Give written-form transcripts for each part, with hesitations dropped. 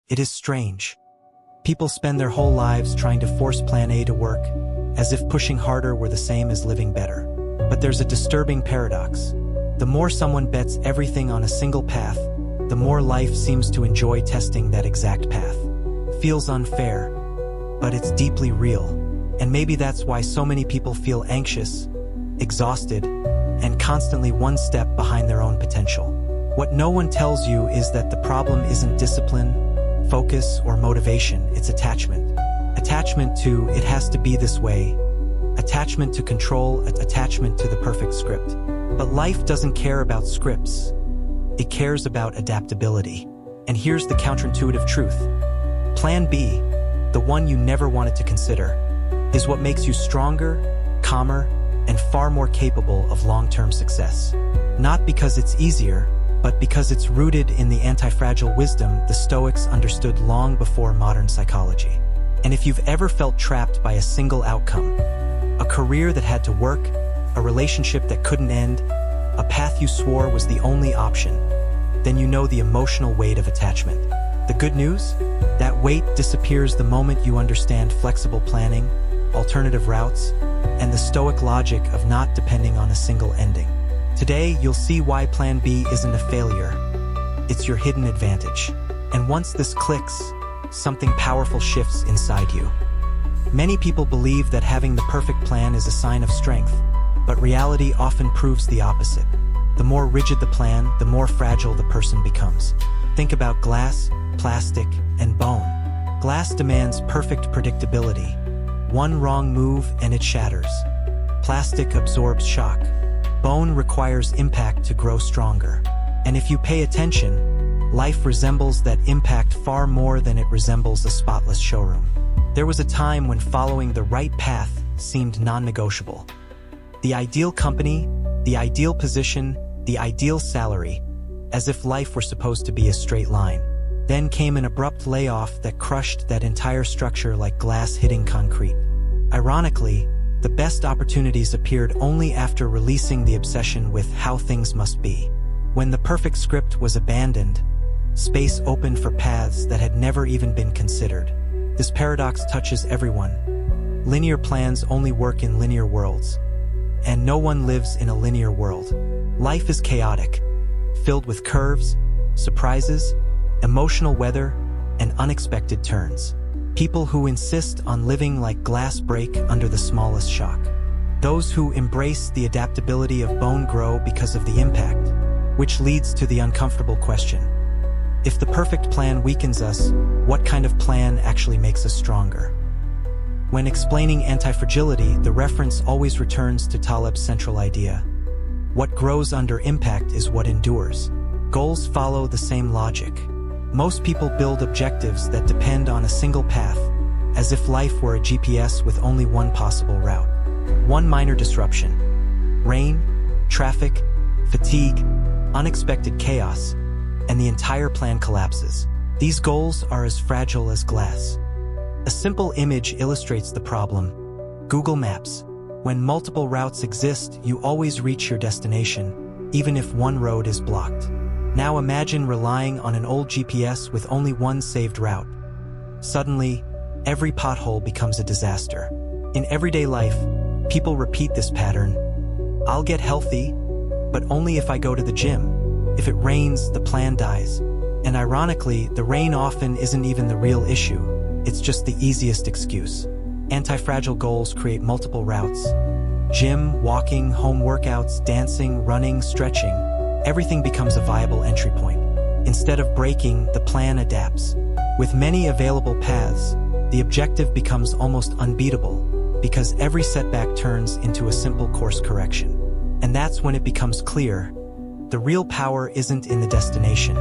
It is strange. People spend their whole lives trying to force Plan A to work, as if pushing harder were the same as living better. But there's a disturbing paradox. The more someone bets everything on a single path, the more life seems to enjoy testing that exact path. Feels unfair, but it's deeply real. And maybe that's why so many people feel anxious, exhausted, and constantly one step behind their own potential. What no one tells you is that the problem isn't discipline, focus, or motivation, it's attachment. Attachment to "it has to be this way", attachment to control, attachment to the perfect script. But life doesn't care about scripts. It cares about adaptability. And here's the counterintuitive truth. Plan B, the one you never wanted to consider, is what makes you stronger, calmer, and far more capable of long-term success. Not because it's easier, but because it's rooted in the antifragile wisdom the Stoics understood long before modern psychology. And if you've ever felt trapped by a single outcome, a career that had to work, a relationship that couldn't end, a path you swore was the only option, then you know the emotional weight of attachment. The good news? That weight disappears the moment you understand flexible planning, alternative routes, and the Stoic logic of not depending on a single ending. Today, you'll see why Plan B isn't a failure. It's your hidden advantage. And once this clicks, something powerful shifts inside you. Many people believe that having the perfect plan is a sign of strength, but reality often proves the opposite. The more rigid the plan, the more fragile the person becomes. Think about glass, plastic, and bone. Glass demands perfect predictability. One wrong move and it shatters. Plastic absorbs shock. Bone requires impact to grow stronger. And if you pay attention, life resembles that impact far more than it resembles a spotless showroom. There was a time when following the right path seemed non-negotiable. The ideal company, the ideal position, the ideal salary, as if life were supposed to be a straight line. Then came an abrupt layoff that crushed that entire structure like glass hitting concrete. Ironically, the best opportunities appeared only after releasing the obsession with how things must be. When the perfect script was abandoned, space opened for paths that had never even been considered. This paradox touches everyone. Linear plans only work in linear worlds, and no one lives in a linear world. Life is chaotic, filled with curves, surprises, emotional weather, and unexpected turns. People who insist on living like glass break under the smallest shock. Those who embrace the adaptability of bone grow because of the impact, which leads to the uncomfortable question. If the perfect plan weakens us, what kind of plan actually makes us stronger? When explaining antifragility, the reference always returns to Taleb's central idea. What grows under impact is what endures. Goals follow the same logic. Most people build objectives that depend on a single path, as if life were a GPS with only one possible route. One minor disruption, rain, traffic, fatigue, unexpected chaos, and the entire plan collapses. These goals are as fragile as glass. A simple image illustrates the problem. Google Maps. When multiple routes exist, you always reach your destination, even if one road is blocked. Now imagine relying on an old GPS with only one saved route. Suddenly, every pothole becomes a disaster. In everyday life, people repeat this pattern. I'll get healthy, but only if I go to the gym. If it rains, the plan dies. And ironically, the rain often isn't even the real issue. It's just the easiest excuse. Antifragile goals create multiple routes. Gym, walking, home workouts, dancing, running, stretching. Everything becomes a viable entry point. Instead of breaking, the plan adapts. With many available paths, the objective becomes almost unbeatable, because every setback turns into a simple course correction. And that's when it becomes clear, the real power isn't in the destination.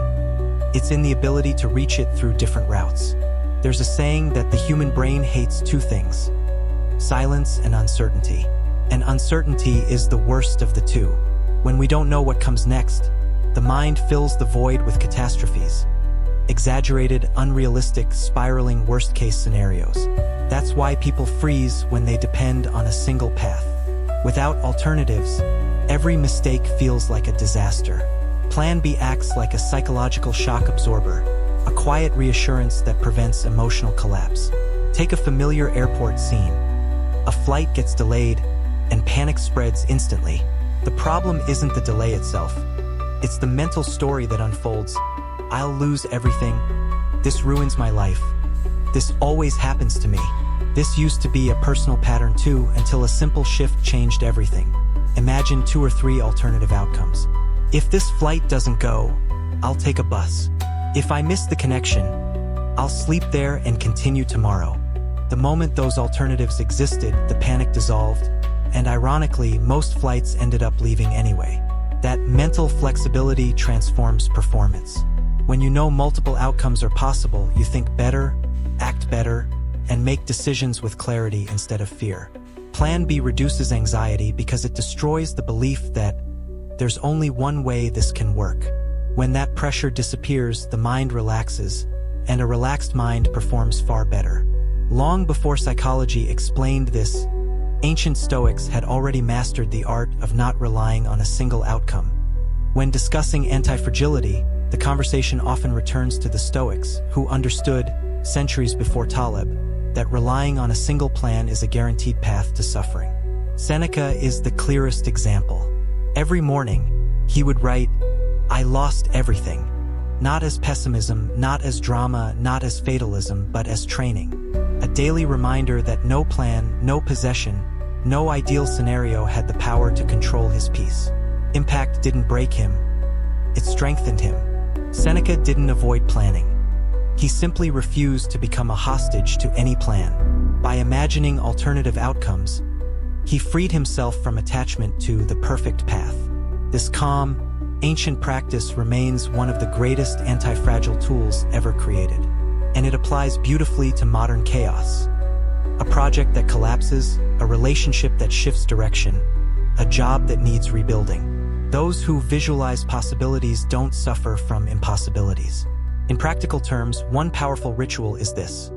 It's in the ability to reach it through different routes. There's a saying that the human brain hates two things: silence and uncertainty. And uncertainty is the worst of the two. When we don't know what comes next, the mind fills the void with catastrophes. Exaggerated, unrealistic, spiraling worst-case scenarios. That's why people freeze when they depend on a single path. Without alternatives, every mistake feels like a disaster. Plan B acts like a psychological shock absorber. a quiet reassurance that prevents emotional collapse. Take a familiar airport scene. A flight gets delayed, and panic spreads instantly. The problem isn't the delay itself. It's the mental story that unfolds. I'll lose everything. This ruins my life. This always happens to me. This used to be a personal pattern too, until a simple shift changed everything. Imagine 2 or 3 alternative outcomes. If this flight doesn't go, I'll take a bus. If I miss the connection, I'll sleep there and continue tomorrow. The moment those alternatives existed, the panic dissolved, and ironically, most flights ended up leaving anyway. That mental flexibility transforms performance. When you know multiple outcomes are possible, you think better, act better, and make decisions with clarity instead of fear. Plan B reduces anxiety because it destroys the belief that there's only one way this can work. When that pressure disappears, the mind relaxes, and a relaxed mind performs far better. Long before psychology explained this, ancient Stoics had already mastered the art of not relying on a single outcome. When discussing antifragility, the conversation often returns to the Stoics, who understood, centuries before Taleb, that relying on a single plan is a guaranteed path to suffering. Seneca is the clearest example. Every morning, he would write, "I lost everything," not as pessimism, not as drama, not as fatalism, but as training. A daily reminder that no plan, no possession, no ideal scenario had the power to control his peace. Impact didn't break him, it strengthened him. Seneca didn't avoid planning. He simply refused to become a hostage to any plan. By imagining alternative outcomes, he freed himself from attachment to the perfect path. This calm, ancient practice remains one of the greatest anti-fragile tools ever created, and it applies beautifully to modern chaos. A project that collapses, a relationship that shifts direction, a job that needs rebuilding. Those who visualize possibilities don't suffer from impossibilities. In practical terms, one powerful ritual is this.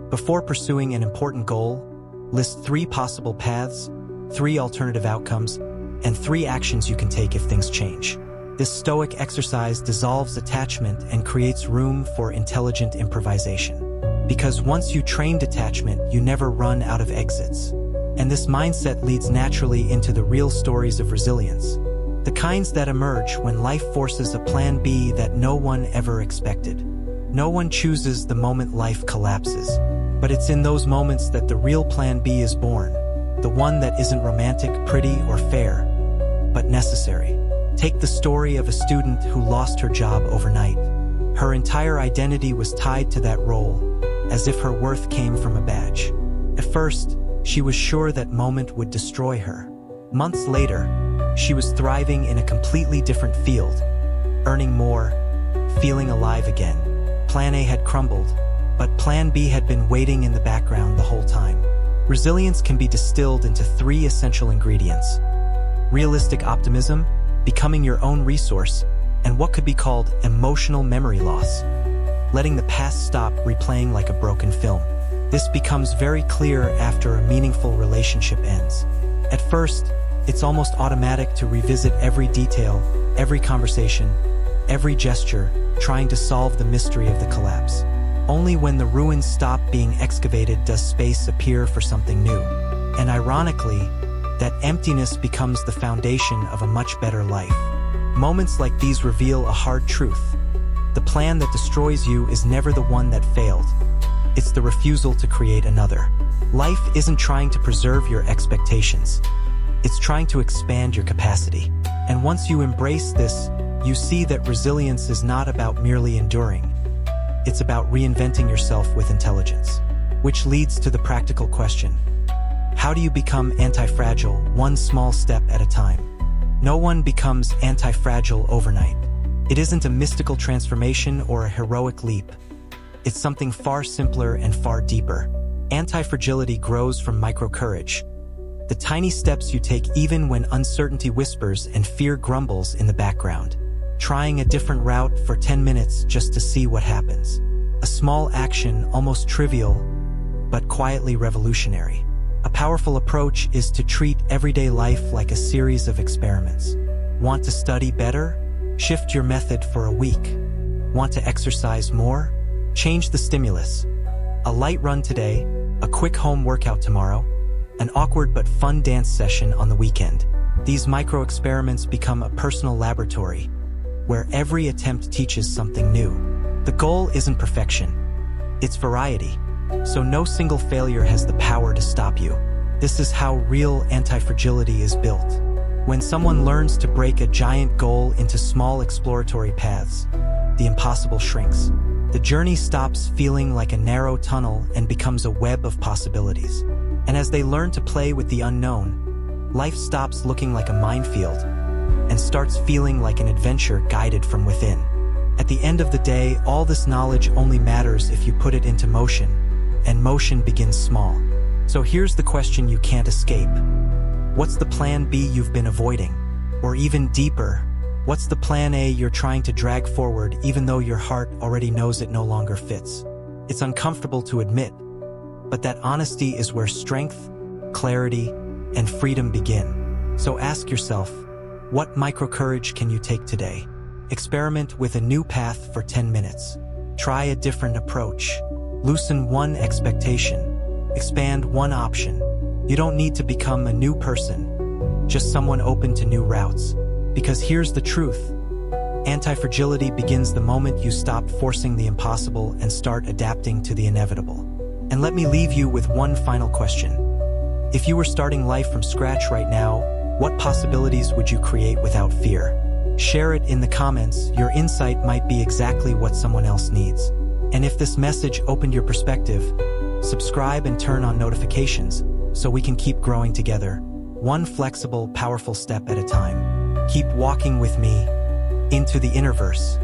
Before pursuing an important goal, list 3 possible paths, 3 alternative outcomes, and 3 actions you can take if things change. This Stoic exercise dissolves attachment and creates room for intelligent improvisation. Because once you train detachment, you never run out of exits. And this mindset leads naturally into the real stories of resilience. The kinds that emerge when life forces a plan B that no one ever expected. No one chooses the moment life collapses, but it's in those moments that the real plan B is born. The one that isn't romantic, pretty, or fair, but necessary. Take the story of a student who lost her job overnight. Her entire identity was tied to that role, as if her worth came from a badge. At first, she was sure that moment would destroy her. Months later, she was thriving in a completely different field, earning more, feeling alive again. Plan A had crumbled, but Plan B had been waiting in the background the whole time. Resilience can be distilled into 3 essential ingredients: realistic optimism, becoming your own resource, and what could be called emotional memory loss, letting the past stop replaying like a broken film. This becomes very clear after a meaningful relationship ends. At first, it's almost automatic to revisit every detail, every conversation, every gesture, trying to solve the mystery of the collapse. Only when the ruins stop being excavated does space appear for something new. And ironically, that emptiness becomes the foundation of a much better life. Moments like these reveal a hard truth. The plan that destroys you is never the one that failed. It's the refusal to create another. Life isn't trying to preserve your expectations. It's trying to expand your capacity. And once you embrace this, you see that resilience is not about merely enduring. It's about reinventing yourself with intelligence. Which leads to the practical question. How do you become anti-fragile, one small step at a time? No one becomes anti-fragile overnight. It isn't a mystical transformation or a heroic leap. It's something far simpler and far deeper. Anti-fragility grows from micro-courage. The tiny steps you take even when uncertainty whispers and fear grumbles in the background. Trying a different route for 10 minutes just to see what happens. A small action, almost trivial, but quietly revolutionary. A powerful approach is to treat everyday life like a series of experiments. Want to study better? Shift your method for a week. Want to exercise more? Change the stimulus. A light run today, a quick home workout tomorrow, an awkward but fun dance session on the weekend. These micro-experiments become a personal laboratory, where every attempt teaches something new. The goal isn't perfection, it's variety. So no single failure has the power to stop you. This is how real antifragility is built. When someone learns to break a giant goal into small exploratory paths, the impossible shrinks. The journey stops feeling like a narrow tunnel and becomes a web of possibilities. And as they learn to play with the unknown, life stops looking like a minefield and starts feeling like an adventure guided from within. At the end of the day, all this knowledge only matters if you put it into motion, and motion begins small. So here's the question you can't escape. What's the plan B you've been avoiding? Or even deeper, what's the plan A you're trying to drag forward even though your heart already knows it no longer fits? It's uncomfortable to admit, but that honesty is where strength, clarity, and freedom begin. So ask yourself, what micro-courage can you take today? Experiment with a new path for 10 minutes. Try a different approach. Loosen one expectation. Expand one option. You don't need to become a new person, just someone open to new routes. Because here's the truth. Antifragility begins the moment you stop forcing the impossible and start adapting to the inevitable. And let me leave you with one final question. If you were starting life from scratch right now, what possibilities would you create without fear? Share it in the comments. Your insight might be exactly what someone else needs. And if this message opened your perspective, subscribe and turn on notifications so we can keep growing together, one flexible, powerful step at a time. Keep walking with me into the Innerverse.